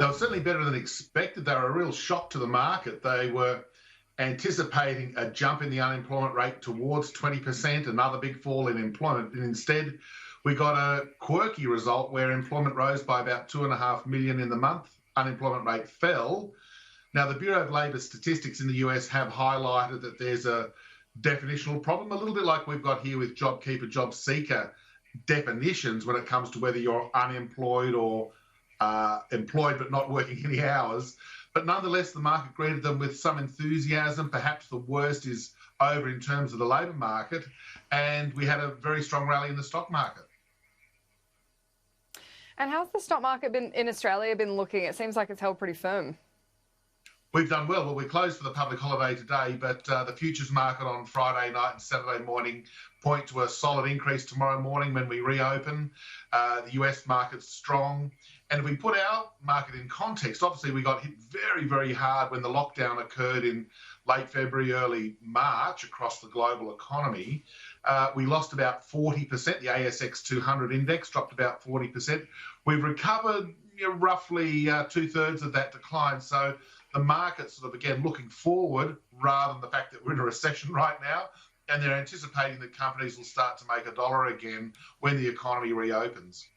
They were certainly better than expected. They were a real shock to the market. They were anticipating a jump in the unemployment rate towards 20%, another big fall in employment. And instead, we got a quirky result where employment rose by about 2.5 million in the month. Unemployment rate fell. Now, the Bureau of Labour Statistics in the US have highlighted that there's a definitional problem, a little bit like we've got here with JobKeeper, JobSeeker definitions when it comes to whether you're unemployed or employed but not working any hours. But nonetheless, the market greeted them with some enthusiasm. Perhaps the worst is over in terms of the labour market, and we had a very strong rally in the stock market. And how's the stock market been in Australia been looking? It seems like it's held pretty firm. We've done well. Well, we're closed for the public holiday today, but the futures market on Friday night and Saturday morning point to a solid increase tomorrow morning when we reopen. The US market's strong. And if we put our market in context, obviously we got hit very, very hard when the lockdown occurred in late February, early March across the global economy. We lost about 40%. The ASX 200 index dropped about 40%. We've recovered roughly two-thirds of that decline. So the market's sort of, again, looking forward rather than the fact that we're in a recession right now. And they're anticipating that companies will start to make a dollar again when the economy reopens.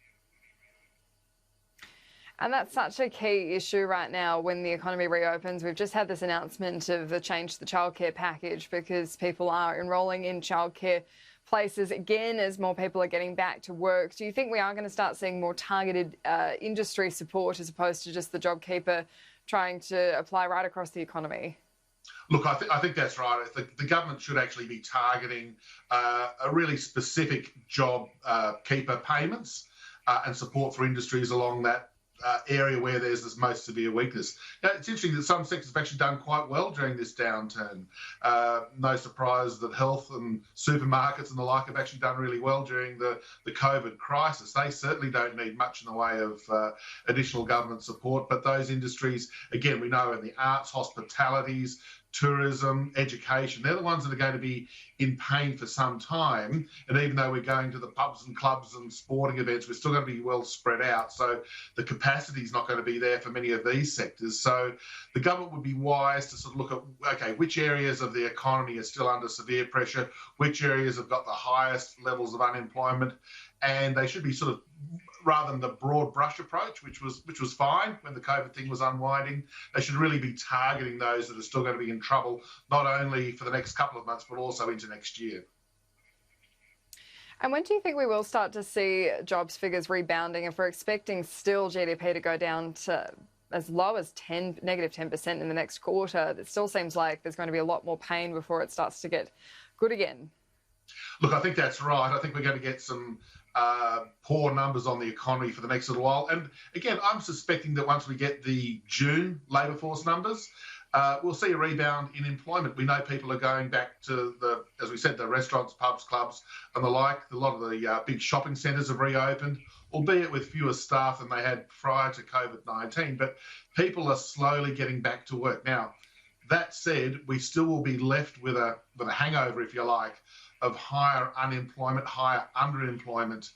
And that's such a key issue right now when the economy reopens. We've just had this announcement of the change to the childcare package because people are enrolling in childcare places again as more people are getting back to work. Do you think we are going to start seeing more targeted industry support as opposed to just the JobKeeper trying to apply right across the economy? Look, I think that's right. The government should actually be targeting a really specific job keeper payments and support for industries along that area where there's this most severe weakness. Now, it's interesting that some sectors have actually done quite well during this downturn. No surprise that health and supermarkets and the like have actually done really well during the COVID crisis. They certainly don't need much in the way of additional government support, but those industries, again, we know in the arts, hospitalities, tourism, education, they're the ones that are going to be in pain for some time. And even though we're going to the pubs and clubs and sporting events, we're still going to be well spread out. So the capacity is not going to be there for many of these sectors. So the government would be wise to sort of look at, okay, which areas of the economy are still under severe pressure, which areas have got the highest levels of unemployment, and they should be sort of, rather than the broad brush approach, which was fine when the COVID thing was unwinding, they should really be targeting those that are still going to be in trouble, not only for the next couple of months, but also into next year. And when do you think we will start to see jobs figures rebounding? If we're expecting still GDP to go down to as low as negative 10% in the next quarter, it still seems like there's going to be a lot more pain before it starts to get good again. Look, I think that's right. I think we're going to get some poor numbers on the economy for the next little while. And again, I'm suspecting that once we get the June labour force numbers, we'll see a rebound in employment. We know people are going back to as we said, the restaurants, pubs, clubs and the like. A lot of the big shopping centres have reopened, albeit with fewer staff than they had prior to COVID-19. But people are slowly getting back to work. Now, that said, we still will be left with a hangover, if you like, of higher unemployment, higher underemployment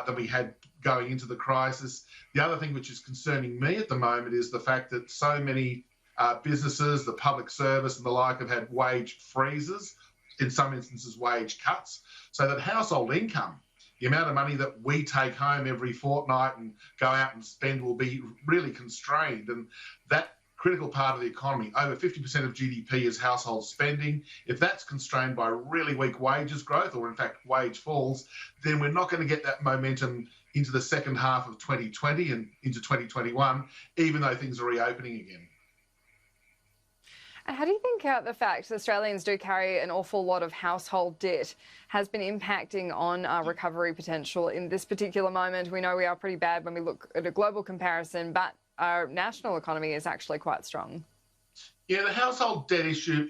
than we had going into the crisis. The other thing which is concerning me at the moment is the fact that so many businesses, the public service and the like have had wage freezes, in some instances wage cuts, so that household income, the amount of money that we take home every fortnight and go out and spend, will be really constrained. And that critical part of the economy, over 50% of GDP is household spending. If that's constrained by really weak wages growth, or in fact wage falls, then we're not going to get that momentum into the second half of 2020 and into 2021, even though things are reopening again. And how do you think the fact that Australians do carry an awful lot of household debt has been impacting on our recovery potential in this particular moment? We know we are pretty bad when we look at a global comparison, but our national economy is actually quite strong. Yeah, the household debt issue,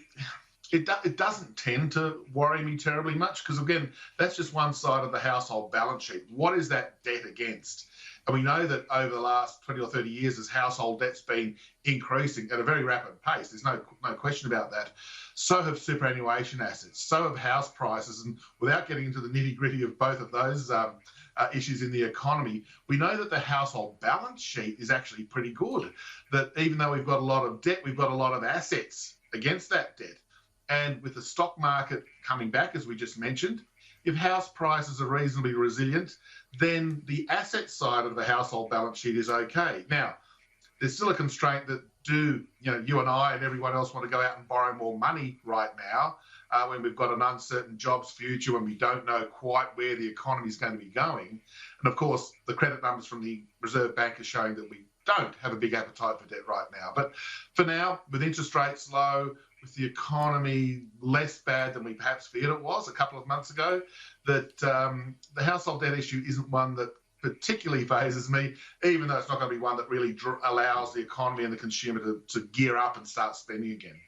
it doesn't tend to worry me terribly much because, again, that's just one side of the household balance sheet. What is that debt against? And we know that over the last 20 or 30 years, as household debt's been increasing at a very rapid pace, there's no question about that. So have superannuation assets, so have house prices. And without getting into the nitty-gritty of both of those issues in the economy, we know that the household balance sheet is actually pretty good. That even though we've got a lot of debt, we've got a lot of assets against that debt. And with the stock market coming back, as we just mentioned, if house prices are reasonably resilient, then the asset side of the household balance sheet is okay. Now, there's still a constraint that you and I and everyone else want to go out and borrow more money right now when we've got an uncertain jobs future, when we don't know quite where the economy is going to be going. And of course, the credit numbers from the Reserve Bank are showing that we don't have a big appetite for debt right now. But for now, with interest rates low, with the economy less bad than we perhaps feared it was a couple of months ago, that the household debt issue isn't one that particularly phases me, even though it's not going to be one that really allows the economy and the consumer to gear up and start spending again.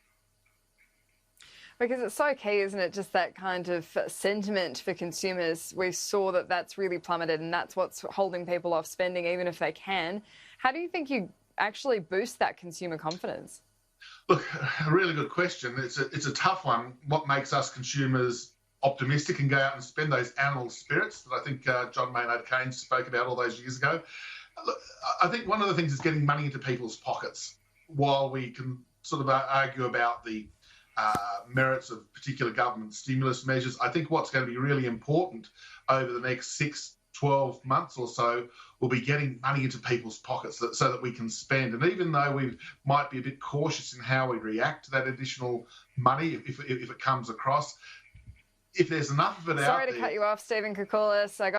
Because it's so key, isn't it? Just that kind of sentiment for consumers. We saw that that's really plummeted, and that's what's holding people off spending, even if they can. How do you think you actually boost that consumer confidence? Look, a really good question. It's a tough one. What makes us consumers optimistic and go out and spend those animal spirits that I think John Maynard Keynes spoke about all those years ago? Look, I think one of the things is getting money into people's pockets. While we can sort of argue about the merits of particular government stimulus measures, I think what's going to be really important over the next 6-12 months or so will be getting money into people's pockets so that we can spend. And even though we might be a bit cautious in how we react to that additional money, if it comes across, if there's enough of it out there... Sorry to cut you off, Stephen Koukoulas.